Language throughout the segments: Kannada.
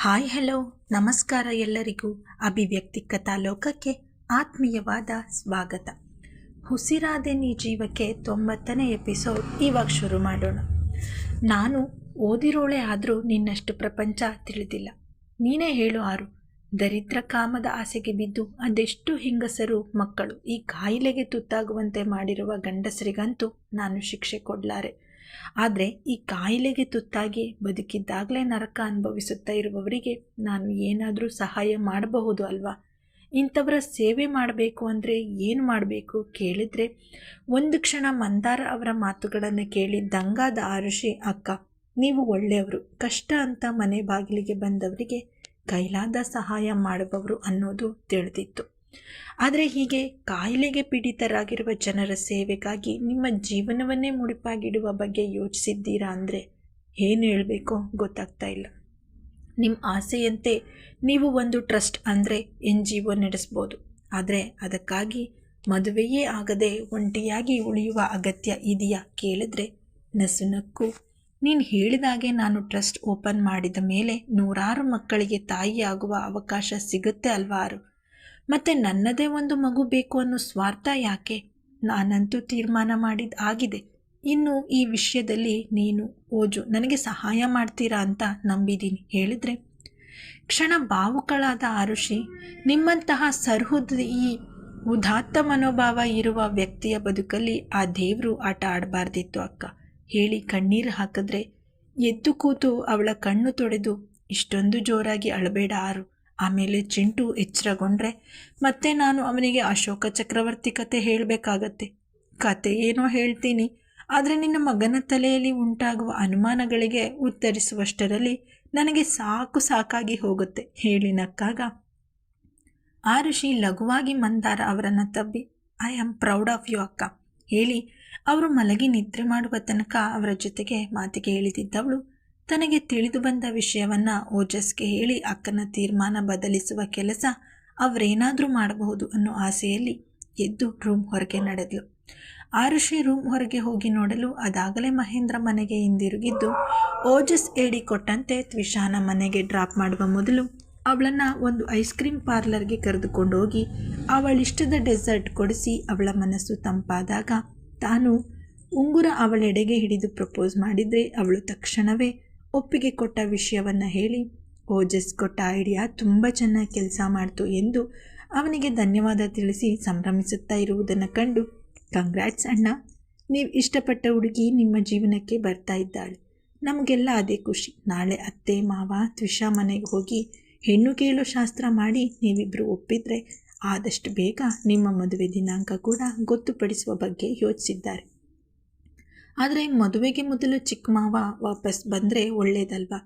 ಹಾಯ್ ಹಲೋ ನಮಸ್ಕಾರ ಎಲ್ಲರಿಗೂ. ಅಭಿವ್ಯಕ್ತಿ ಕಥಾಲೋಕಕ್ಕೆ ಆತ್ಮೀಯವಾದ ಸ್ವಾಗತ. ಉಸಿರಾದೆ ನೀ ಜೀವಕ್ಕೆ 90ನೇ ಎಪಿಸೋಡ್ ಇವಾಗ ಶುರು ಮಾಡೋಣ. ನಾನು ಓದಿರೋಳೆ ಆದರೂ ನಿನ್ನಷ್ಟು ಪ್ರಪಂಚ ತಿಳಿದಿಲ್ಲ. ನೀನೇ ಹೇಳು ಆರು. ದರಿದ್ರ ಕಾಮದ ಆಸೆಗೆ ಬಿದ್ದು ಅದೆಷ್ಟು ಹೆಂಗಸರು ಮಕ್ಕಳು ಈ ಕಾಯಿಲೆಗೆ ತುತ್ತಾಗುವಂತೆ ಮಾಡಿರುವ ಗಂಡಸರಿಗಂತೂ ನಾನು ಶಿಕ್ಷೆ ಕೊಡಲಾರೆ. ಆದರೆ ಈ ಕಾಯಿಲೆಗೆ ತುತ್ತಾಗಿ ಬದುಕಿದ್ದಾಗಲೇ ನರಕ ಅನುಭವಿಸುತ್ತಾ ಇರುವವರಿಗೆ ನಾನು ಏನಾದರೂ ಸಹಾಯ ಮಾಡಬಹುದು ಅಲ್ವಾ? ಇಂಥವರ ಸೇವೆ ಮಾಡಬೇಕು ಅಂದರೆ ಏನು ಮಾಡಬೇಕು ಕೇಳಿದರೆ, ಒಂದು ಕ್ಷಣ ಮಂದಾರ ಅವರ ಮಾತುಗಳನ್ನು ಕೇಳಿ ದಂಗಾದ ಆರುಷಿ, ಅಕ್ಕ ನೀವು ಒಳ್ಳೆಯವರು, ಕಷ್ಟ ಅಂತ ಮನೆ ಬಾಗಿಲಿಗೆ ಬಂದವರಿಗೆ ಕೈಲಾದ ಸಹಾಯ ಮಾಡುವವರು ಅನ್ನೋದು ತಿಳಿದಿತ್ತು. ಆದರೆ ಹೀಗೆ ಕಾಯಿಲೆಗೆ ಪೀಡಿತರಾಗಿರುವ ಜನರ ಸೇವೆಗಾಗಿ ನಿಮ್ಮ ಜೀವನವನ್ನೇ ಮುಡಿಪಾಗಿಡುವ ಬಗ್ಗೆ ಯೋಚಿಸಿದ್ದೀರಾ ಅಂದರೆ ಏನು ಹೇಳಬೇಕೋ ಗೊತ್ತಾಗ್ತಾ ಇಲ್ಲ. ನಿಮ್ಮ ಆಸೆಯಂತೆ ನೀವು ಒಂದು ಟ್ರಸ್ಟ್ ಅಂದರೆ NGO ನಡೆಸ್ಬೋದು. ಆದರೆ ಅದಕ್ಕಾಗಿ ಮದುವೆಯೇ ಆಗದೆ ಒಂಟಿಯಾಗಿ ಉಳಿಯುವ ಅಗತ್ಯ ಇದೆಯಾ ಕೇಳಿದ್ರೆ ನಸುನಕ್ಕು, ನೀನು ಹೇಳಿದಾಗೆ ನಾನು ಟ್ರಸ್ಟ್ ಓಪನ್ ಮಾಡಿದ ಮೇಲೆ 100 ಮಕ್ಕಳಿಗೆ ತಾಯಿಯಾಗುವ ಅವಕಾಶ ಸಿಗುತ್ತೆ ಅಲ್ವಾರು. ಮತ್ತು ನನ್ನದೇ ಒಂದು ಮಗು ಬೇಕು ಅನ್ನೋ ಸ್ವಾರ್ಥ ಯಾಕೆ? ನಾನಂತೂ ತೀರ್ಮಾನ ಆಗಿದೆ. ಇನ್ನು ಈ ವಿಷಯದಲ್ಲಿ ನೀನು ಓಜು ನನಗೆ ಸಹಾಯ ಮಾಡ್ತೀರಾ ಅಂತ ನಂಬಿದ್ದೀನಿ ಹೇಳಿದರೆ ಕ್ಷಣ ಭಾವುಕಳಾದ ಆರುಷಿ, ನಿಮ್ಮಂತಹ ಈ ಉದಾತ್ತ ಮನೋಭಾವ ಇರುವ ವ್ಯಕ್ತಿಯ ಬದುಕಲ್ಲಿ ಆ ದೇವರು ಆಟ ಆಡಬಾರ್ದಿತ್ತು ಅಕ್ಕ ಹೇಳಿ ಕಣ್ಣೀರು ಹಾಕಿದ್ರೆ ಎದ್ದು ಕೂತು ಅವಳ ಕಣ್ಣು ತೊಳೆದು, ಇಷ್ಟೊಂದು ಜೋರಾಗಿ ಅಳಬೇಡ ಆರು. ಆಮೇಲೆ ಚಿಂಟು ಎಚ್ಚರಗೊಂಡ್ರೆ ಮತ್ತೆ ನಾನು ಅವನಿಗೆ ಅಶೋಕ ಚಕ್ರವರ್ತಿ ಕತೆ ಹೇಳಬೇಕಾಗತ್ತೆ. ಕತೆ ಏನೋ ಹೇಳ್ತೀನಿ, ಆದರೆ ನಿನ್ನ ಮಗನ ತಲೆಯಲ್ಲಿ ಉಂಟಾಗುವ ಅನುಮಾನಗಳಿಗೆ ಉತ್ತರಿಸುವಷ್ಟರಲ್ಲಿ ನನಗೆ ಸಾಕಾಗಿ ಹೋಗುತ್ತೆ ಹೇಳಿ ನಕ್ಕಾಗ ಆರುಷಿ ಲಘುವಾಗಿ ಮಂದಾರ ಅವರನ್ನು ತಬ್ಬಿ, I am proud of you ಅಕ್ಕ ಹೇಳಿ ಅವರು ಮಲಗಿ ನಿದ್ರೆ ಮಾಡುವ ತನಕ ಅವರ ಜೊತೆಗೆ ಮಾತಿಗೆ ಇಳಿದಿದ್ದವಳು ತನಗೆ ತಿಳಿದು ಬಂದ ವಿಷಯವನ್ನು ಓಜಸ್ಗೆ ಹೇಳಿ ಅಕ್ಕನ ತೀರ್ಮಾನ ಬದಲಿಸುವ ಕೆಲಸ ಅವರೇನಾದರೂ ಮಾಡಬಹುದು ಅನ್ನೋ ಆಸೆಯಲ್ಲಿ ಎದ್ದು ರೂಮ್ ಹೊರಗೆ ನಡೆದಳು. ಆರುಷಿ ರೂಮ್ ಹೊರಗೆ ಹೋಗಿ ನೋಡಲು ಅದಾಗಲೇ ಮಹೇಂದ್ರ ಮನೆಗೆ ಹಿಂದಿರುಗಿದ್ದು ಓಜಸ್ ಹೇಳಿಕೊಟ್ಟಂತೆ ತ್ವಿಷಾನ ಮನೆಗೆ ಡ್ರಾಪ್ ಮಾಡುವ ಮೊದಲು ಅವಳನ್ನು ಒಂದು ಐಸ್ ಕ್ರೀಮ್ ಪಾರ್ಲರ್ಗೆ ಕರೆದುಕೊಂಡು ಹೋಗಿ ಅವಳಿಷ್ಟದ ಡೆಸರ್ಟ್ ಕೊಡಿಸಿ ಅವಳ ಮನಸ್ಸು ತಂಪಾದಾಗ ತಾನು ಉಂಗುರ ಅವಳೆಡೆಗೆ ಹಿಡಿದು ಪ್ರಪೋಸ್ ಮಾಡಿದರೆ ಅವಳು ತಕ್ಷಣವೇ ಒಪ್ಪಿಗೆ ಕೊಟ್ಟ ವಿಷಯವನ್ನು ಹೇಳಿ ಓಜಸ್ ಕೊಟ್ಟ ಐಡಿಯಾ ತುಂಬ ಚೆನ್ನಾಗಿ ಕೆಲಸ ಮಾಡ್ತು ಎಂದು ಅವನಿಗೆ ಧನ್ಯವಾದ ತಿಳಿಸಿ ಸಂಭ್ರಮಿಸುತ್ತಾ ಇರುವುದನ್ನು ಕಂಡು, ಕಂಗ್ರ್ಯಾಟ್ಸ್ ಅಣ್ಣ, ನೀವು ಇಷ್ಟಪಟ್ಟ ಹುಡುಗಿ ನಿಮ್ಮ ಜೀವನಕ್ಕೆ ಬರ್ತಾ ಇದ್ದಾಳೆ. ನಮಗೆಲ್ಲ ಅದೇ ಖುಷಿ. ನಾಳೆ ಅತ್ತೆ ಮಾವ ತ್ವಿಷಾ ಮನೆಗೆ ಹೋಗಿ ಹೆಣ್ಣು ಕೇಳೋ ಶಾಸ್ತ್ರ ಮಾಡಿ ನೀವಿಬ್ಬರು ಒಪ್ಪಿದರೆ ಆದಷ್ಟು ಬೇಗ ನಿಮ್ಮ ಮದುವೆ ದಿನಾಂಕ ಕೂಡ ಗೊತ್ತುಪಡಿಸುವ ಬಗ್ಗೆ ಯೋಚಿಸಿದ್ದಾರೆ. ಆದರೆ ಮದುವೆಗೆ ಮೊದಲು ಚಿಕ್ಕ ಮಾವ ವಾಪಸ್ ಬಂದರೆ ಒಳ್ಳೇದಲ್ವಾ?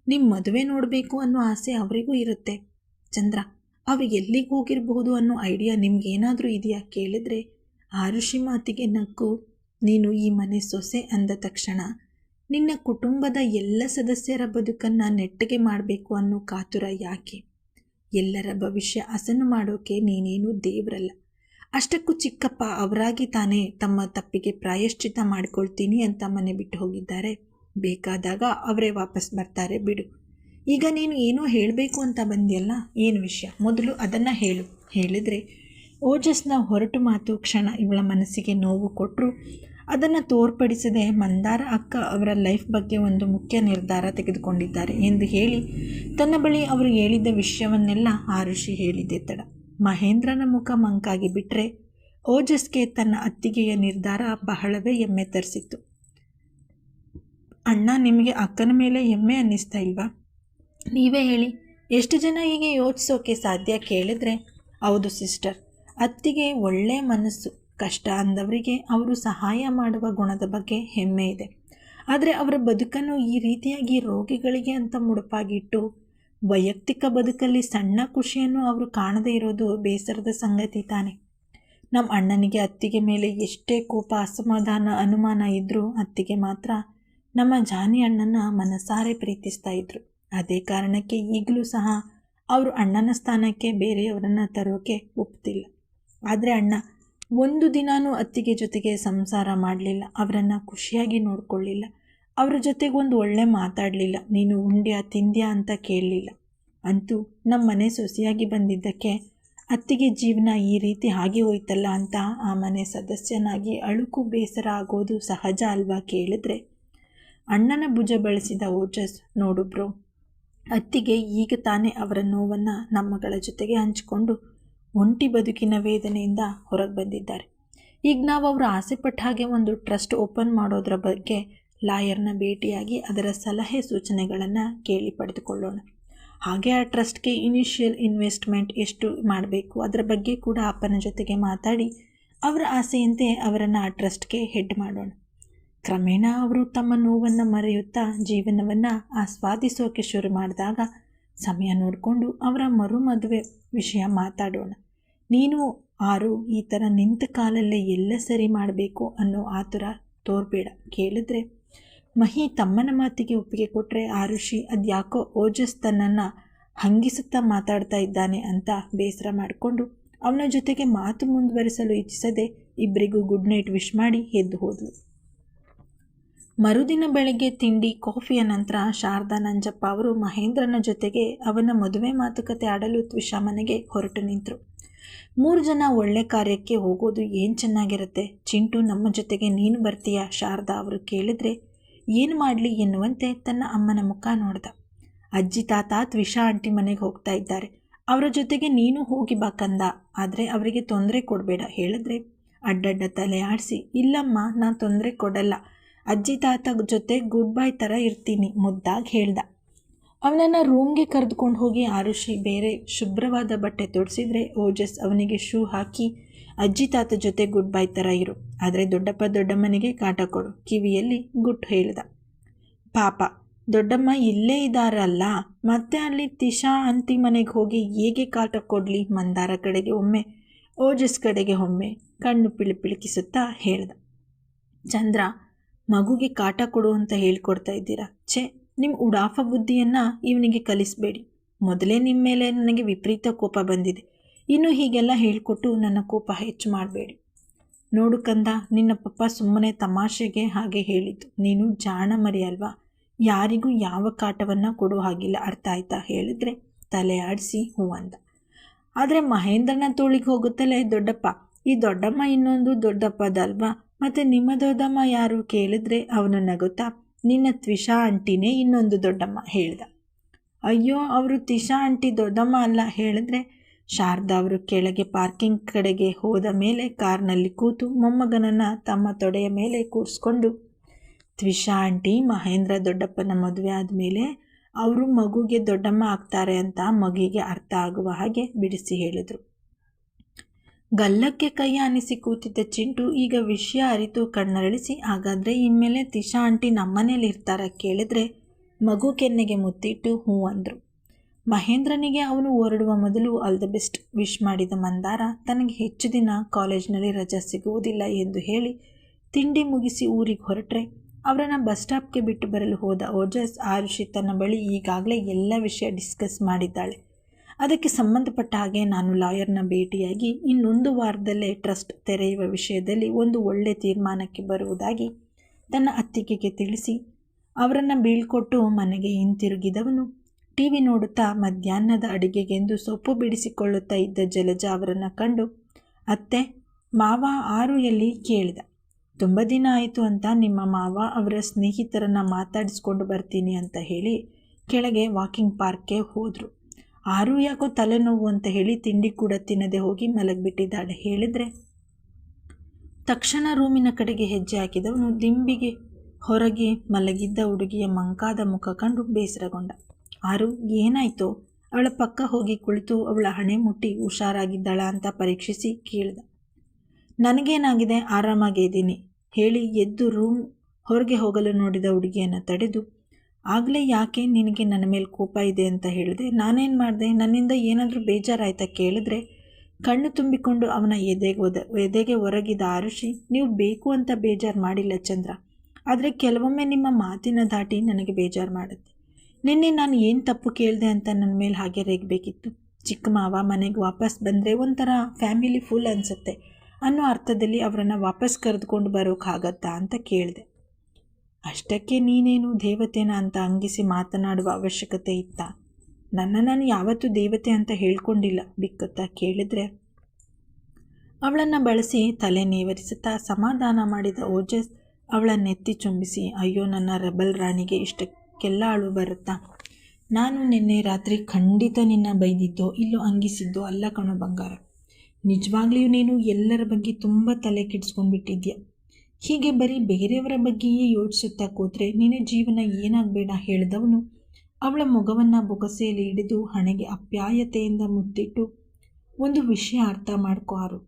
ನಿಮ್ಮ ಮದುವೆ ನೋಡಬೇಕು ಅನ್ನೋ ಆಸೆ ಅವರಿಗೂ ಇರುತ್ತೆ. ಚಂದ್ರ, ಅವ್ರು ಎಲ್ಲಿಗೆ ಹೋಗಿರಬಹುದು ಅನ್ನೋ ಐಡಿಯಾ ನಿಮಗೇನಾದರೂ ಇದೆಯಾ ಕೇಳಿದ್ರೆ ಆರುಷಿ ಮಾತಿಗೆ ನಕ್ಕು, ನೀನು ಈ ಮನೆ ಸೊಸೆ ಅಂದ ತಕ್ಷಣ ನಿನ್ನ ಕುಟುಂಬದ ಎಲ್ಲ ಸದಸ್ಯರ ಬದುಕನ್ನು ನೆಟ್ಟಗೆ ಮಾಡಬೇಕು ಅನ್ನೋ ಕಾತುರ ಯಾಕೆ? ಎಲ್ಲರ ಭವಿಷ್ಯ ಹಸನು ಮಾಡೋಕೆ ನೀನೇನು ದೇವರಲ್ಲ. ಅಷ್ಟಕ್ಕೂ ಚಿಕ್ಕಪ್ಪ ಅವರಾಗಿ ತಾನೇ ತಮ್ಮ ತಪ್ಪಿಗೆ ಪ್ರಾಯಶ್ಚಿತ್ತ ಮಾಡ್ಕೊಳ್ತೀನಿ ಅಂತ ಮನೆ ಬಿಟ್ಟು ಹೋಗಿದ್ದಾರೆ. ಬೇಕಾದಾಗ ಅವರೇ ವಾಪಸ್ ಬರ್ತಾರೆ ಬಿಡು. ಈಗ ನೀನು ಏನೋ ಹೇಳಬೇಕು ಅಂತ ಬಂದಿಯಲ್ಲ, ಏನು ವಿಷಯ ಮೊದಲು ಅದನ್ನು ಹೇಳು ಹೇಳಿದರೆ ಓಜಸ್ನ ಹೊರಟು ಮಾತು ಕ್ಷಣ ಇವಳ ಮನಸ್ಸಿಗೆ ನೋವು ಕೊಟ್ಟರು ಅದನ್ನು ತೋರ್ಪಡಿಸದೆ ಮಂದಾರ ಅಕ್ಕ ಅವರ ಲೈಫ್ ಬಗ್ಗೆ ಒಂದು ಮುಖ್ಯ ನಿರ್ಧಾರ ತೆಗೆದುಕೊಂಡಿದ್ದಾರೆ ಎಂದು ಹೇಳಿ ತನ್ನ ಬಳಿ ಅವರು ಹೇಳಿದ್ದ ವಿಷಯವನ್ನೆಲ್ಲ ಆರುಷಿ ಹೇಳಿದ್ದೆ ತಡ. ಮಹೇಂದ್ರನ ಮುಖ ಮಂಕಾಗಿ ಬಿಟ್ಟರೆ ಓಜಸ್ಗೆ ತನ್ನ ಅತ್ತಿಗೆಯ ನಿರ್ಧಾರ ಬಹಳವೇ ಹೆಮ್ಮೆ ತರಿಸಿತ್ತು. ಅಣ್ಣ, ನಿಮಗೆ ಅಕ್ಕನ ಮೇಲೆ ಹೆಮ್ಮೆ ಅನ್ನಿಸ್ತಾ ಇಲ್ವಾ? ನೀವೇ ಹೇಳಿ, ಎಷ್ಟು ಜನ ಹೀಗೆ ಯೋಚಿಸೋಕೆ ಸಾಧ್ಯ ಕೇಳಿದ್ರೆ? ಹೌದು ಸಿಸ್ಟರ್, ಅತ್ತಿಗೆ ಒಳ್ಳೆಯ ಮನಸ್ಸು. ಕಷ್ಟ ಅಂದವರಿಗೆ ಅವರು ಸಹಾಯ ಮಾಡುವ ಗುಣದ ಬಗ್ಗೆ ಹೆಮ್ಮೆ ಇದೆ. ಆದರೆ ಅವರ ಬದುಕನ್ನು ಈ ರೀತಿಯಾಗಿ ರೋಗಿಗಳಿಗೆ ಅಂತ ಮುಡುಪಾಗಿಟ್ಟು ವೈಯಕ್ತಿಕ ಬದುಕಲ್ಲಿ ಸಣ್ಣ ಖುಷಿಯನ್ನು ಅವರು ಕಾಣದೇ ಇರೋದು ಬೇಸರದ ಸಂಗತಿ ತಾನೆ. ನಮ್ಮ ಅಣ್ಣನಿಗೆ ಅತ್ತಿಗೆ ಮೇಲೆ ಎಷ್ಟೇ ಕೋಪ, ಅಸಮಾಧಾನ, ಅನುಮಾನ ಇದ್ದರೂ ಅತ್ತಿಗೆ ಮಾತ್ರ ನಮ್ಮ ಜಾನಿ ಅಣ್ಣನ ಮನಸಾರೆ ಪ್ರೀತಿಸ್ತಾ ಇದ್ರು. ಅದೇ ಕಾರಣಕ್ಕೆ ಈಗಲೂ ಸಹ ಅವರು ಅಣ್ಣನ ಸ್ಥಾನಕ್ಕೆ ಬೇರೆಯವರನ್ನು ತರೋಕೆ ಒಪ್ತಿಲ್ಲ. ಆದರೆ ಅಣ್ಣ ಒಂದು ದಿನಾನೂ ಅತ್ತಿಗೆ ಜೊತೆಗೆ ಸಂಸಾರ ಮಾಡಲಿಲ್ಲ, ಅವರನ್ನು ಖುಷಿಯಾಗಿ ನೋಡಿಕೊಳ್ಳಿಲ್ಲ, ಅವರ ಜೊತೆಗೆ ಒಂದು ಒಳ್ಳೆ ಮಾತಾಡಲಿಲ್ಲ, ನೀನು ಉಂಡ್ಯಾ ತಿಂದ್ಯಾ ಅಂತ ಕೇಳಲಿಲ್ಲ. ಅಂತೂ ನಮ್ಮ ಮನೆ ಸೊಸೆಯಾಗಿ ಬಂದಿದ್ದಕ್ಕೆ ಅತ್ತಿಗೆ ಜೀವನ ಈ ರೀತಿ ಆಗಿ ಹೋಯ್ತಲ್ಲ ಅಂತ ಆ ಮನೆ ಸದಸ್ಯನಾಗಿ ಅಳುಕು ಬೇಸರ ಆಗೋದು ಸಹಜ ಅಲ್ವಾ ಕೇಳಿದ್ರೆ. ಅಣ್ಣನ ಭುಜ ಬಳಸಿದ ಓಜಸ್, ನೋಡು ಬ್ರೋ, ಅತ್ತಿಗೆ ಈಗ ತಾನೇ ಅವರ ನೋವನ್ನು ನಮ್ಮಗಳ ಜೊತೆಗೆ ಹಂಚಿಕೊಂಡು ಒಂಟಿ ಬದುಕಿನ ವೇದನೆಯಿಂದ ಹೊರಗೆ ಬಂದಿದ್ದಾರೆ. ಈಗ ನಾವು ಅವರು ಆಸೆ ಪಟ್ಟ ಹಾಗೆ ಒಂದು ಟ್ರಸ್ಟ್ ಓಪನ್ ಮಾಡೋದ್ರ ಬಗ್ಗೆ ಲಾಯರ್ನ ಭೇಟಿಯಾಗಿ ಅದರ ಸಲಹೆ ಸೂಚನೆಗಳನ್ನು ಕೇಳಿ ಪಡೆದುಕೊಳ್ಳೋಣ. ಹಾಗೆ ಆ ಟ್ರಸ್ಟ್ಗೆ ಇನಿಷಿಯಲ್ ಇನ್ವೆಸ್ಟ್ಮೆಂಟ್ ಎಷ್ಟು ಮಾಡಬೇಕು ಅದರ ಬಗ್ಗೆ ಕೂಡ ಅಪ್ಪನ ಜೊತೆಗೆ ಮಾತಾಡಿ ಅವರ ಆಸೆಯಂತೆ ಅವರನ್ನು ಆ ಟ್ರಸ್ಟ್ಗೆ ಹೆಡ್ ಮಾಡೋಣ. ಕ್ರಮೇಣ ಅವರು ತಮ್ಮ ನೋವನ್ನು ಮರೆಯುತ್ತಾ ಜೀವನವನ್ನು ಆಸ್ವಾದಿಸೋಕೆ ಶುರು ಮಾಡಿದಾಗ ಸಮಯ ನೋಡಿಕೊಂಡು ಅವರ ಮದುವೆ ವಿಷಯ ಮಾತಾಡೋಣ. ನೀನು ಆರು ಈ ಥರ ನಿಂತ ಕಾಲಲ್ಲೇ ಎಲ್ಲ ಸರಿ ಮಾಡಬೇಕು ಅನ್ನೋ ಆತುರ ತೋರ್ಬೇಡ. ಕೇಳಿದ್ರೆ ಮಹಿ ತಮ್ಮನ ಮಾತಿಗೆ ಒಪ್ಪಿಗೆ ಕೊಟ್ಟರೆ ಆರುಷಿ ಅದ್ಯಾಕೋ ಓಜಸ್ ತನ್ನನ್ನು ಹಂಗಿಸುತ್ತಾ ಮಾತಾಡ್ತಾ ಇದ್ದಾನೆ ಅಂತ ಬೇಸರ ಮಾಡಿಕೊಂಡು ಅವನ ಜೊತೆಗೆ ಮಾತು ಮುಂದುವರಿಸಲು ಇಚ್ಛಿಸದೆ ಇಬ್ಬರಿಗೂ ಗುಡ್ ನೈಟ್ ವಿಶ್ ಮಾಡಿ ಎದ್ದು ಹೋದಳು. ಮರುದಿನ ಬೆಳಗ್ಗೆ ತಿಂಡಿ ಕಾಫಿಯ ನಂತರ ಶಾರದಾ ನಂಜಪ್ಪ ಅವರು ಮಹೇಂದ್ರನ ಜೊತೆಗೆ ಅವನ ಮದುವೆ ಮಾತುಕತೆ ಆಡಲು ತ್ವಿಷಾ ಮನೆಗೆ ಹೊರಟು ನಿಂತರು. 3 ಜನ ಒಳ್ಳೆ ಕಾರ್ಯಕ್ಕೆ ಹೋಗೋದು ಏನು ಚೆನ್ನಾಗಿರುತ್ತೆ. ಚಿಂಟು ನಮ್ಮ ಜೊತೆಗೆ ನೀನು ಬರ್ತೀಯಾ ಶಾರದಾ ಅವರು ಕೇಳಿದ್ರೆ ಏನು ಮಾಡಲಿ ಎನ್ನುವಂತೆ ತನ್ನ ಅಮ್ಮನ ಮುಖ ನೋಡ್ದ. ಅಜ್ಜಿ ತಾತ ತ್ವಿಷಾ ಆಂಟಿ ಮನೆಗೆ ಹೋಗ್ತಾ ಇದ್ದಾರೆ, ಅವರ ಜೊತೆಗೆ ನೀನು ಹೋಗಿ ಬಾ ಕಂದ, ಆದರೆ ಅವರಿಗೆ ತೊಂದರೆ ಕೊಡಬೇಡ ಹೇಳಿದ್ರೆ ಅಡ್ಡಡ್ಡ ತಲೆ ಆಡಿಸಿ ಇಲ್ಲಮ್ಮ ನಾನು ತೊಂದರೆ ಕೊಡಲ್ಲ, ಅಜ್ಜಿ ತಾತ ಜೊತೆ ಗುಡ್ ಬೈ ಥರ ಇರ್ತೀನಿ ಮುದ್ದಾಗಿ ಹೇಳ್ದ. ಅವನನ್ನು ರೂಮ್ಗೆ ಕರೆದುಕೊಂಡು ಹೋಗಿ ಆರುಷಿ ಬೇರೆ ಶುಭ್ರವಾದ ಬಟ್ಟೆ ತೊಡಿಸಿದ್ರೆ ಓಜಸ್ ಅವನಿಗೆ ಶೂ ಹಾಕಿ ಅಜ್ಜಿ ತಾತ ಜೊತೆ ಗುಡ್ ಬೈ ಥರ ಇರು, ಆದರೆ ದೊಡ್ಡಪ್ಪ ದೊಡ್ಡಮ್ಮನಿಗೆ ಕಾಟ ಕೊಡು ಕಿವಿಯಲ್ಲಿ ಗುಟ್ಟು ಹೇಳ್ದ. ಪಾಪ ದೊಡ್ಡಮ್ಮ ಇಲ್ಲೇ ಇದ್ದಾರಲ್ಲ, ಮತ್ತೆ ಅಲ್ಲಿ ತಿಶಾ ಅಂತಿ ಮನೆಗೆ ಹೋಗಿ ಹೇಗೆ ಕಾಟ ಕೊಡಲಿ. ಮಂದಾರ ಕಡೆಗೆ ಒಮ್ಮೆ ಓಜಸ್ ಕಡೆಗೆ ಒಮ್ಮೆ ಕಣ್ಣು ಪಿಳಿಪಿಳಿಕಿಸುತ್ತಾ ಹೇಳ್ದ. ಚಂದ್ರ, ಮಗುಗೆ ಕಾಟ ಕೊಡು ಅಂತ ಹೇಳ್ಕೊಡ್ತಾ ಇದ್ದೀರಾ? ಛೇ, ನಿಮ್ಮ ಉಡಾಫ ಬುದ್ಧಿಯನ್ನು ಇವನಿಗೆ ಕಲಿಸಬೇಡಿ. ಮೊದಲೇ ನಿಮ್ಮ ಮೇಲೆ ನನಗೆ ವಿಪರೀತ ಕೋಪ ಬಂದಿದೆ, ಇನ್ನು ಹೀಗೆಲ್ಲ ಹೇಳಿಕೊಟ್ಟು ನನ್ನ ಕೋಪ ಹೆಚ್ಚು ಮಾಡಬೇಡಿ. ನೋಡು ಕಂದ, ನಿನ್ನ ಪಪ್ಪ ಸುಮ್ಮನೆ ತಮಾಷೆಗೆ ಹಾಗೆ ಹೇಳಿದ್ದು, ನೀನು ಜಾಣ ಮರಿ ಅಲ್ವಾ, ಯಾರಿಗೂ ಯಾವ ಕಾಟವನ್ನು ಕೊಡೋ ಹಾಗಿಲ್ಲ, ಅರ್ಥ ಆಯ್ತಾ ಹೇಳಿದ್ರೆ ತಲೆ ಆಡಿಸಿ ಹೂ ಅಂದ. ಆದರೆ ಮಹೇಂದ್ರನ ತೋಳಿಗೆ ಹೋಗುತ್ತಲೇ ದೊಡ್ಡಪ್ಪ, ಈ ದೊಡ್ಡಮ್ಮ ಇನ್ನೊಂದು ದೊಡ್ಡಪ್ಪದಲ್ವಾ, ಮತ್ತು ನಿಮ್ಮ ದೊಡ್ಡಮ್ಮ ಯಾರು ಕೇಳಿದ್ರೆ ಅವನು ನಗುತ್ತಾ ನಿನ್ನ ತ್ವಿಷಾ ಆಂಟಿನೇ ಇನ್ನೊಂದು ದೊಡ್ಡಮ್ಮ ಹೇಳ್ದ. ಅಯ್ಯೋ, ಅವರು ತ್ವಿಷಾ ಆಂಟಿ ದೊಡ್ಡಮ್ಮ ಅಲ್ಲ ಹೇಳಿದ್ರೆ ಶಾರದಾ ಅವರು ಕೆಳಗೆ ಪಾರ್ಕಿಂಗ್ ಕಡೆಗೆ ಹೋದ ಮೇಲೆ ಕಾರ್ನಲ್ಲಿ ಕೂತು ಮೊಮ್ಮಗನನ್ನು ತಮ್ಮ ತೊಡೆಯ ಮೇಲೆ ಕೂರಿಸ್ಕೊಂಡು ತ್ವಿಷಾ ಆಂಟಿ ಮಹೇಂದ್ರ ದೊಡ್ಡಪ್ಪನ ಮದುವೆ ಆದಮೇಲೆ ಅವರು ಮಗುಗೆ ದೊಡ್ಡಮ್ಮ ಆಗ್ತಾರೆ ಅಂತ ಮಗುವಿಗೆ ಅರ್ಥ ಆಗುವ ಹಾಗೆ ಬಿಡಿಸಿ ಹೇಳಿದರು. ಗಲ್ಲಕ್ಕೆ ಕೈ ಆನಿಸಿ ಕೂತಿದ್ದ ಚಿಂಟು ಈಗ ವಿಷಯ ಅರಿತು ಕಣ್ಣರಳಿಸಿ, ಹಾಗಾದರೆ ಇನ್ಮೇಲೆ ತ್ವಿಷಾ ಆಂಟಿ ನಮ್ಮನೇಲಿ ಇರ್ತಾರ ಕೇಳಿದ್ರೆ ಮಗು ಕೆನ್ನೆಗೆ ಮುತ್ತಿಟ್ಟು ಹೂ ಅಂದರು. ಮಹೇಂದ್ರನಿಗೆ ಅವನು ಹೊರಡುವ ಮೊದಲು ಆಲ್ ದ ಬೆಸ್ಟ್ ವಿಶ್ ಮಾಡಿದ ಮಂದಾರ ತನಗೆ ಹೆಚ್ಚು ದಿನ ಕಾಲೇಜ್ನಲ್ಲಿ ರಜೆ ಸಿಗುವುದಿಲ್ಲ ಎಂದು ಹೇಳಿ ತಿಂಡಿ ಮುಗಿಸಿ ಊರಿಗೆ ಹೊರಟ್ರೆ ಅವರನ್ನು ಬಸ್ ಸ್ಟಾಪ್ಗೆ ಬಿಟ್ಟು ಬರಲು ಹೋದ ಓಜಸ್ ಆರುಷಿ ತನ್ನ ಬಳಿ ಈಗಾಗಲೇ ಎಲ್ಲ ವಿಷಯ ಡಿಸ್ಕಸ್ ಮಾಡಿದ್ದಾಳೆ. ಅದಕ್ಕೆ ಸಂಬಂಧಪಟ್ಟ ಹಾಗೆ ನಾನು ಲಾಯರ್ನ ಭೇಟಿಯಾಗಿ ಇನ್ನೊಂದು ವಾರದಲ್ಲೇ ಟ್ರಸ್ಟ್ ತೆರೆಯುವ ವಿಷಯದಲ್ಲಿ ಒಂದು ಒಳ್ಳೆ ತೀರ್ಮಾನಕ್ಕೆ ಬರುವುದಾಗಿ ತನ್ನ ಅತ್ತಿಗೆಗೆ ತಿಳಿಸಿ ಅವರನ್ನು ಬೀಳ್ಕೊಟ್ಟು ಮನೆಗೆ ಹಿಂತಿರುಗಿದವನು ಟಿವಿ ನೋಡುತ್ತಾ ಮಧ್ಯಾಹ್ನದ ಅಡಿಗೆಗೆಂದು ಸೊಪ್ಪು ಬಿಡಿಸಿಕೊಳ್ಳುತ್ತಾ ಇದ್ದ ಜಲಜ ಅವರನ್ನು ಕಂಡು, ಅತ್ತೆ, ಮಾವ ಆರು ಎಲ್ಲಿ ಕೇಳಿದ. ತುಂಬ ದಿನ ಆಯಿತು ಅಂತ ನಿಮ್ಮ ಮಾವ ಅವರ ಸ್ನೇಹಿತರನ್ನು ಮಾತಾಡಿಸ್ಕೊಂಡು ಬರ್ತೀನಿ ಅಂತ ಹೇಳಿ ಕೆಳಗೆ ವಾಕಿಂಗ್ ಪಾರ್ಕ್ಗೆ ಹೋದರು. ಆರು ಯಾಕೋ ತಲೆನೋವು ಅಂತ ಹೇಳಿ ತಿಂಡಿ ಕೂಡ ತಿನ್ನದೆ ಹೋಗಿ ಮಲಗಿಬಿಟ್ಟಿದ್ದಾಳೆ ಹೇಳಿದರೆ ತಕ್ಷಣ ರೂಮಿನ ಕಡೆಗೆ ಹೆಜ್ಜೆ ಹಾಕಿದವನು ದಿಂಬಿಗೆ ಹೊರಗೆ ಮಲಗಿದ್ದ ಹುಡುಗಿಯ ಮಂಕಾದ ಮುಖ ಕಂಡು ಬೇಸರಗೊಂಡ. ಆರು, ಏನಾಯಿತೋ? ಅವಳ ಪಕ್ಕ ಹೋಗಿ ಕುಳಿತು ಅವಳ ಹಣೆ ಮುಟ್ಟಿ ಹುಷಾರಾಗಿದ್ದಾಳ ಅಂತ ಪರೀಕ್ಷಿಸಿ ಕೇಳಿದ. ನನಗೇನಾಗಿದೆ, ಆರಾಮಾಗೇ ಇದ್ದೀನಿ ಹೇಳಿ ಎದ್ದು ರೂಮ್ ಹೊರಗೆ ಹೋಗಲು ನೋಡಿದ ಹುಡುಗಿಯನ್ನು ತಡೆದು, ಆಗಲೇ ಯಾಕೆ ನಿನಗೆ ನನ್ನ ಮೇಲೆ ಕೋಪ ಇದೆ ಅಂತ ಹೇಳಿದೆ? ನಾನೇನು ಮಾಡಿದೆ? ನನ್ನಿಂದ ಏನಾದರೂ ಬೇಜಾರಾಯ್ತಾ ಕೇಳಿದ್ರೆ ಕಣ್ಣು ತುಂಬಿಕೊಂಡು ಅವನ ಎದೆಗೆ ಹೊರಗಿದ ಆರುಷಿ, ನೀವು ಬೇಕು ಅಂತ ಬೇಜಾರು ಮಾಡಿಲ್ಲ ಚಂದ್ರ, ಆದರೆ ಕೆಲವೊಮ್ಮೆ ನಿಮ್ಮ ಮಾತಿನ ದಾಟಿ ನನಗೆ ಬೇಜಾರು ಮಾಡುತ್ತೆ. ನಿನ್ನೆ ನಾನು ಏನು ತಪ್ಪು ಕೇಳಿದೆ ಅಂತ ನನ್ನ ಮೇಲೆ ಹಾಗೆ ರೇಗಬೇಕಿತ್ತು. ಚಿಕ್ಕ ಮಾವ ಮನೆಗೆ ವಾಪಸ್ ಬಂದರೆ ಒಂಥರ ಫ್ಯಾಮಿಲಿ ಫುಲ್ ಅನಿಸುತ್ತೆ ಅನ್ನೋ ಅರ್ಥದಲ್ಲಿ ಅವರನ್ನು ವಾಪಸ್ ಕರೆದುಕೊಂಡು ಬರೋಕ್ಕಾಗತ್ತಾ ಅಂತ ಕೇಳಿದೆ. ಅಷ್ಟಕ್ಕೆ ನೀನೇನು ದೇವತೆನ ಅಂತ ಅಂಗಿಸಿ ಮಾತನಾಡುವ ಅವಶ್ಯಕತೆ ಇತ್ತಾ? ನಾನು ಯಾವತ್ತೂ ದೇವತೆ ಅಂತ ಹೇಳ್ಕೊಂಡಿಲ್ಲ ಬಿಕ್ಕತ್ತ ಕೇಳಿದ್ರೆ ಅವಳನ್ನು ಬಳಸಿ ತಲೆ ನೇವರಿಸುತ್ತಾ ಸಮಾಧಾನ ಮಾಡಿದ ಓಜಸ್ ಅವಳನ್ನೆತ್ತಿ ಚುಂಬಿಸಿ, ಅಯ್ಯೋ ನನ್ನ ರೆಬಲ್ ರಾಣಿಗೆ ಇಷ್ಟಕ್ಕೆಲ್ಲ ಅಳು ಬರುತ್ತಾ? ನಾನು ನಿನ್ನೆ ರಾತ್ರಿ ಖಂಡಿತ ನಿನ್ನ ಬೈದಿದ್ದೋ ಇಲ್ಲೋ ಅಂಗಿಸಿದ್ದೋ ಅಲ್ಲ ಕಣೋ ಬಂಗಾರ. ನಿಜವಾಗ್ಲಿಯೂ ನೀನು ಎಲ್ಲರ ಬಗ್ಗೆ ತುಂಬ ತಲೆ ಕೆಡಿಸ್ಕೊಂಡ್ಬಿಟ್ಟಿದ್ಯಾ. ಹೀಗೆ ಬರೀ ಬೇರೆಯವರ ಬಗ್ಗೆಯೇ ಯೋಚಿಸುತ್ತಾ ಕೂತ್ರೆ ನಿನ್ನ ಜೀವನ ಏನಾಗಬೇಡ ಹೇಳಿದವನು ಅವಳ ಮೊಗವನ್ನು ಬೊಗಸೆಯಲ್ಲಿ ಹಿಡಿದು ಹಣೆಗೆ ಅಪ್ಯಾಯತೆಯಿಂದ ಮುತ್ತಿಟ್ಟು, ಒಂದು ವಿಷಯ ಅರ್ಥ ಮಾಡ್ಕೋರು,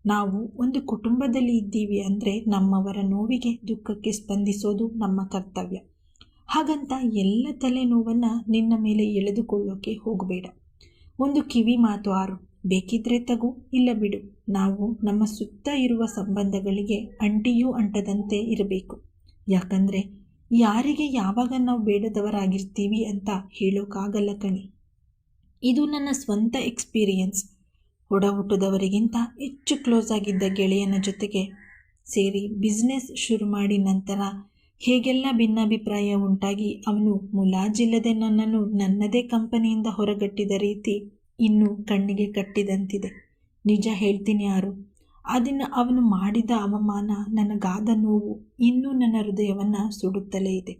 ನಾವು ಒಂದು ಕುಟುಂಬದಲ್ಲಿ ಇದ್ದೀವಿ ಅಂದರೆ ನಮ್ಮವರ ನೋವಿಗೆ ದುಃಖಕ್ಕೆ ಸ್ಪಂದಿಸೋದು ನಮ್ಮ ಕರ್ತವ್ಯ. ಹಾಗಂತ ಎಲ್ಲ ತಲೆನೋವನ್ನು ನಿನ್ನ ಮೇಲೆ ಎಳೆದುಕೊಳ್ಳೋಕೆ ಹೋಗಬೇಡ. ಒಂದು ಕಿವಿ ಮಾತು ಆರು, ಬೇಕಿದ್ರೆ ತಗೋ, ಇಲ್ಲ ಬಿಡು. ನಾವು ನಮ್ಮ ಸುತ್ತ ಇರುವ ಸಂಬಂಧಗಳಿಗೆ ಅಂಟಿಯೂ ಅಂಟದಂತೆ ಇರಬೇಕು. ಯಾಕಂದರೆ ಯಾರಿಗೆ ಯಾವಾಗ ನಾವು ಬೇಡದವರಾಗಿರ್ತೀವಿ ಅಂತ ಹೇಳೋಕ್ಕಾಗಲ್ಲ ಕಣಿ. ಇದು ನನ್ನ ಸ್ವಂತ ಎಕ್ಸ್ಪೀರಿಯನ್ಸ್. ಹುಟ್ಟದವರಿಗಿಂತ ಹೆಚ್ಚು ಕ್ಲೋಸ್ ಆಗಿದ್ದ ಗೆಳೆಯನ ಜೊತೆಗೆ ಸೇರಿ ಬಿಸ್ನೆಸ್ ಶುರು ಮಾಡಿ ನಂತರ ಹೇಗೆಲ್ಲ ಭಿನ್ನಾಭಿಪ್ರಾಯ ಉಂಟಾಗಿ ಅವನು ಮುಲಾಜಿಲ್ಲದೆ ನನ್ನನ್ನು ನನ್ನದೇ ಕಂಪನಿಯಿಂದ ಹೊರಗಟ್ಟಿದ ರೀತಿ ಇನ್ನೂ ಕಣ್ಣಿಗೆ ಕಟ್ಟಿದಂತಿದೆ. ನಿಜ ಹೇಳ್ತೀನಿ ಆರು, ಅದನ್ನು ಅವನು ಮಾಡಿದ ಅವಮಾನ, ನನಗಾದ ನೋವು ಇನ್ನೂ ನನ್ನ ಹೃದಯವನ್ನು ಸುಡುತ್ತಲೇ ಇದೆ.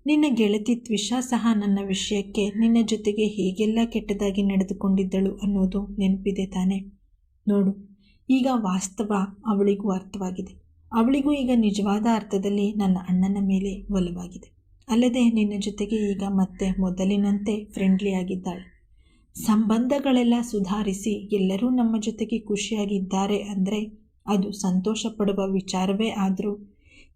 ನಿನ್ನ ಗೆಳತಿ ತ್ವಿಷಾ ಸಹ ನನ್ನ ವಿಷಯಕ್ಕೆ ನಿನ್ನ ಜೊತೆಗೆ ಹೇಗೆಲ್ಲ ಕೆಟ್ಟದಾಗಿ ನಡೆದುಕೊಂಡಿದ್ದಳು ಅನ್ನೋದು ನೆನಪಿದೆ ತಾನೆ? ನೋಡು, ಈಗ ವಾಸ್ತವ ಅವಳಿಗೂ ಅರ್ಥವಾಗಿದೆ. ಅವಳಿಗೂ ಈಗ ನಿಜವಾದ ಅರ್ಥದಲ್ಲಿ ನನ್ನ ಅಣ್ಣನ ಮೇಲೆ ಒಲವಾಗಿದೆ. ಅಲ್ಲದೆ ನಿನ್ನ ಜೊತೆಗೆ ಈಗ ಮತ್ತೆ ಮೊದಲಿನಂತೆ ಫ್ರೆಂಡ್ಲಿ ಆಗಿದ್ದಾಳೆ. ಸಂಬಂಧಗಳೆಲ್ಲ ಸುಧಾರಿಸಿ ಎಲ್ಲರೂ ನಮ್ಮ ಜೊತೆಗೆ ಖುಷಿಯಾಗಿದ್ದಾರೆ ಅಂದರೆ ಅದು ಸಂತೋಷ ಪಡುವ ವಿಚಾರವೇ. ಆದರೂ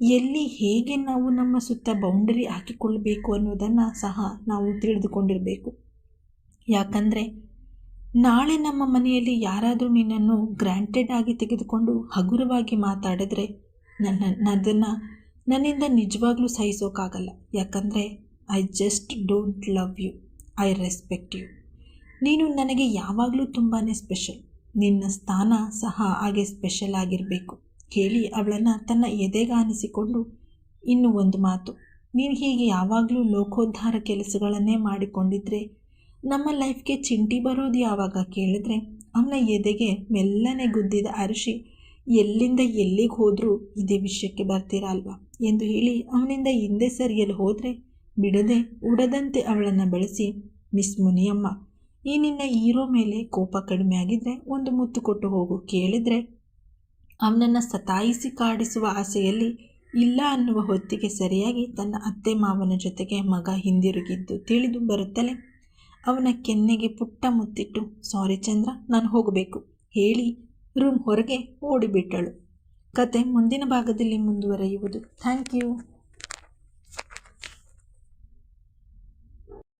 ಎಲ್ಲಿ ಹೇಗೆ ನಾವು ನಮ್ಮ ಸುತ್ತ ಬೌಂಡರಿ ಹಾಕಿಕೊಳ್ಳಬೇಕು ಅನ್ನೋದನ್ನು ಸಹ ನಾವು ತಿಳಿದುಕೊಂಡಿರಬೇಕು. ಯಾಕಂದರೆ ನಾಳೆ ನಮ್ಮ ಮನೆಯಲ್ಲಿ ಯಾರಾದರೂ ನಿನ್ನನ್ನು ಗ್ರಾಂಟೆಡ್ ಆಗಿ ತೆಗೆದುಕೊಂಡು ಹಗುರವಾಗಿ ಮಾತಾಡಿದ್ರೆ ಅದನ್ನು ನನ್ನಿಂದ ನಿಜವಾಗ್ಲೂ ಸಹಿಸೋಕ್ಕಾಗಲ್ಲ. ಯಾಕಂದರೆ I just don't love you, I respect you. ನೀನು ನನಗೆ ಯಾವಾಗಲೂ ತುಂಬಾ ಸ್ಪೆಷಲ್. ನಿನ್ನ ಸ್ಥಾನ ಸಹ ಹಾಗೆ ಸ್ಪೆಷಲ್ ಆಗಿರಬೇಕು ಹೇಳಿ ಅವಳನ್ನು ತನ್ನ ಎದೆಗಾನಿಸಿಕೊಂಡು, ಇನ್ನು ಒಂದು ಮಾತು, ನೀನು ಹೀಗೆ ಯಾವಾಗಲೂ ಲೋಕೋದ್ಧಾರ ಕೆಲಸಗಳನ್ನೇ ಮಾಡಿಕೊಂಡಿದ್ರೆ ನಮ್ಮ ಲೈಫ್ಗೆ ಚಿಂಟಿ ಬರೋದು ಯಾವಾಗ ಕೇಳಿದ್ರೆ ಅವನ ಎದೆಗೆ ಮೆಲ್ಲನೆ ಗುದ್ದಿದ ಅರಿಶಿ ಎಲ್ಲಿಂದ ಎಲ್ಲಿಗೆ ಹೋದರೂ ಇದೇ ವಿಷಯಕ್ಕೆ ಬರ್ತೀರಾ ಅಲ್ವಾ ಎಂದು ಹೇಳಿ ಅವನಿಂದ ಹಿಂದೆ ಸರಿಯಲು ಹೋದರೆ ಬಿಡದೆ ಉಡದಂತೆ ಅವಳನ್ನು ಬೆಳೆಸಿ, ಮಿಸ್ ಮುನಿಯಮ್ಮ, ಈ ನಿನ್ನ ಹೀರೋ ಮೇಲೆ ಕೋಪ ಕಡಿಮೆ ಆಗಿದ್ರೆ ಒಂದು ಮುತ್ತು ಕೊಟ್ಟು ಹೋಗು ಕೇಳಿದರೆ ಅವನನ್ನು ಸತಾಯಿಸಿ ಕಾಡಿಸುವ ಆಸೆಯಲ್ಲಿ ಇಲ್ಲ ಅನ್ನುವ ಹೊತ್ತಿಗೆ ಸರಿಯಾಗಿ ತನ್ನ ಅತ್ತೆ ಮಾವನ ಜೊತೆಗೆ ಮಗ ಹಿಂದಿರುಗಿದ್ದು ತಿಳಿದು ಬರುತ್ತಲೇ ಅವನ ಕೆನ್ನೆಗೆ ಪುಟ್ಟ ಮುತ್ತಿಟ್ಟು, ಸಾರಿ ಚಂದ್ರ, ನಾನು ಹೋಗಬೇಕು ಹೇಳಿ ರೂಮ್ ಹೊರಗೆ ಓಡಿಬಿಟ್ಟಳು. ಕತೆ ಮುಂದಿನ ಭಾಗದಲ್ಲಿ ಮುಂದುವರಿಯುವುದು. Thank you.